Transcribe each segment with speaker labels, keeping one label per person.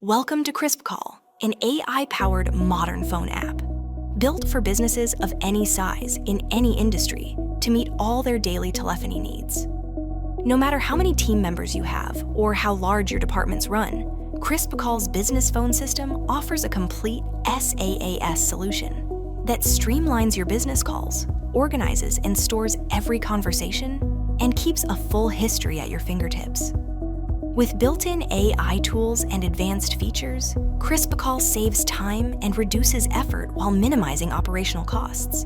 Speaker 1: Welcome to CrispCall, an AI-powered modern phone app. Built for businesses of any size in any industry to meet all their daily telephony needs. No matter how many team members you have or how large your departments run, CrispCall's business phone system offers a complete SaaS solution that streamlines your business calls, organizes and stores every conversation, and keeps a full history at your fingertips. With built-in AI tools and advanced features, CrispCall saves time and reduces effort while minimizing operational costs.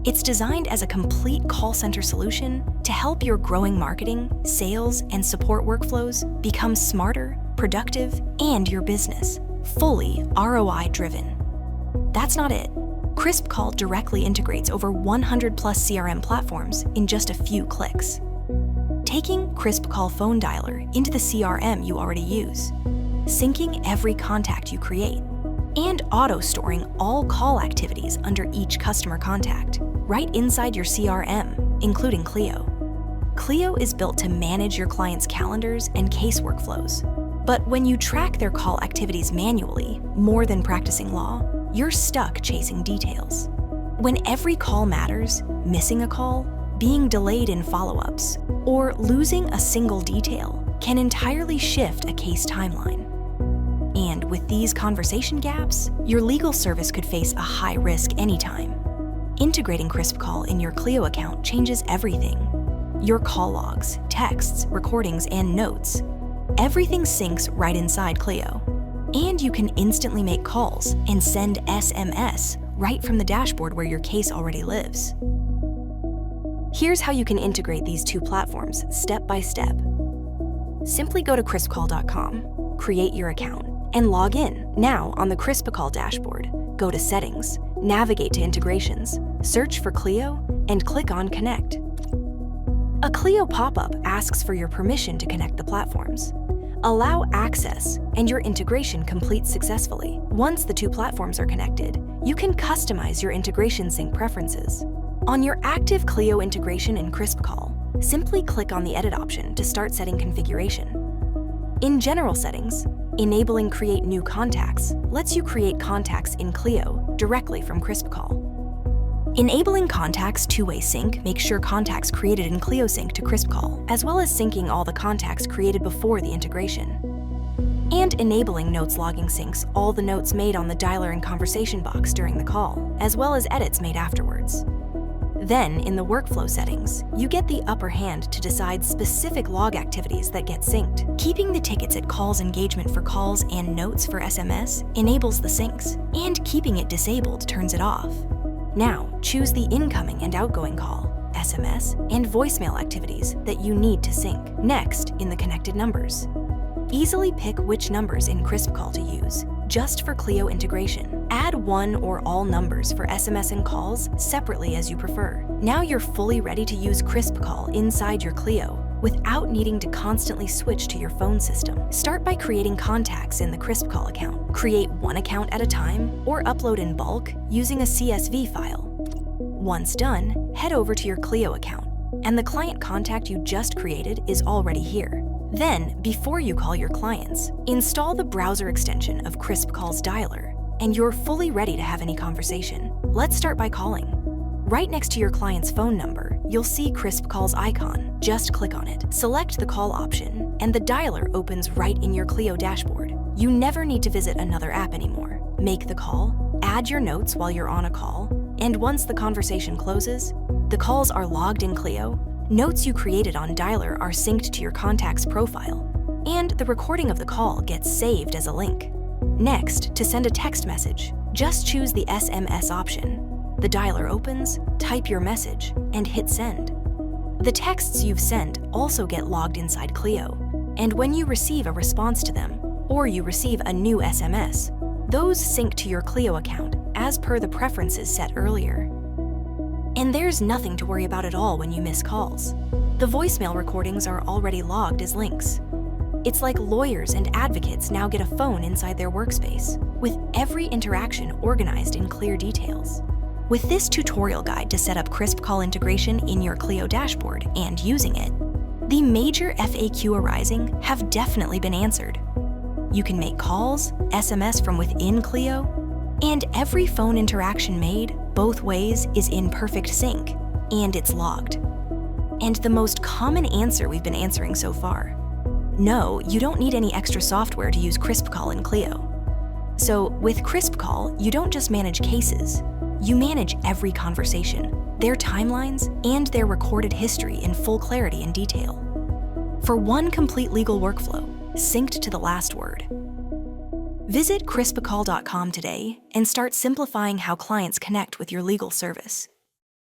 Speaker 1: It's designed as a complete call center solution to help your growing marketing, sales, and support workflows become smarter, productive, and your business fully ROI-driven. That's not it. CrispCall directly integrates over 100 plus CRM platforms in just a few clicks. Taking CrispCall phone dialer into the CRM you already use, syncing every contact you create, and auto-storing all call activities under each customer contact, right inside your CRM, including Clio. Clio is built to manage your clients' calendars and case workflows. But when you track their call activities manually, more than practicing law, you're stuck chasing details. When every call matters, missing a call, being delayed in follow-ups, or losing a single detail can entirely shift a case timeline. And with these conversation gaps, your legal service could face a high risk anytime. Integrating CrispCall in your Clio account changes everything. Your call logs, texts, recordings, and notes. Everything syncs right inside Clio. And you can instantly make calls and send SMS right from the dashboard where your case already lives. Here's how you can integrate these two platforms step by step. Simply go to crispcall.com, create your account, and log in now on the CrispCall dashboard. Go to Settings, navigate to Integrations, search for Clio, and click on Connect. A Clio pop-up asks for your permission to connect the platforms. Allow access, and your integration completes successfully. Once the two platforms are connected, you can customize your integration sync preferences. On your active Clio integration in CrispCall, simply click on the Edit option to start setting configuration. In General Settings, enabling Create New Contacts lets you create contacts in Clio directly from CrispCall. Enabling Contacts two-way sync makes sure contacts created in Clio sync to CrispCall, as well as syncing all the contacts created before the integration. And enabling Notes logging syncs all the notes made on the dialer and conversation box during the call, as well as edits made afterwards. Then, in the workflow settings, you get the upper hand to decide specific log activities that get synced. Keeping the tickets at calls engagement for calls and notes for SMS enables the syncs, and keeping it disabled turns it off. Now, choose the incoming and outgoing call, SMS, and voicemail activities that you need to sync. Next, in the connected numbers. Easily pick which numbers in CrispCall to use, just for Clio integration. Add one or all numbers for SMS and calls separately as you prefer. Now you're fully ready to use CrispCall inside your Clio without needing to constantly switch to your phone system. Start by creating contacts in the CrispCall account. Create one account at a time or upload in bulk using a CSV file. Once done, head over to your Clio account, and the client contact you just created is already here. Then, before you call your clients, install the browser extension of CrispCall's dialer, and you're fully ready to have any conversation. Let's start by calling. Right next to your client's phone number, you'll see CrispCall's icon. Just click on it, select the call option, and the dialer opens right in your Clio dashboard. You never need to visit another app anymore. Make the call, add your notes while you're on a call, and once the conversation closes, the calls are logged in Clio, notes you created on dialer are synced to your contact's profile, and the recording of the call gets saved as a link. Next, to send a text message, just choose the SMS option. The dialer opens, type your message, and hit send. The texts you've sent also get logged inside Clio, and when you receive a response to them, or you receive a new SMS, those sync to your Clio account as per the preferences set earlier. And there's nothing to worry about at all when you miss calls. The voicemail recordings are already logged as links. It's like lawyers and advocates now get a phone inside their workspace, with every interaction organized in clear details. With this tutorial guide to set up CrispCall integration in your Clio dashboard and using it, the major FAQ arising have definitely been answered. You can make calls, SMS from within Clio, and every phone interaction made both ways is in perfect sync, and it's logged. And the most common answer we've been answering so far: no, you don't need any extra software to use KrispCall in Clio. So with KrispCall, you don't just manage cases, you manage every conversation, their timelines, and their recorded history in full clarity and detail. For one complete legal workflow, synced to the last word. Visit krispcall.com today and start simplifying how clients connect with your legal service.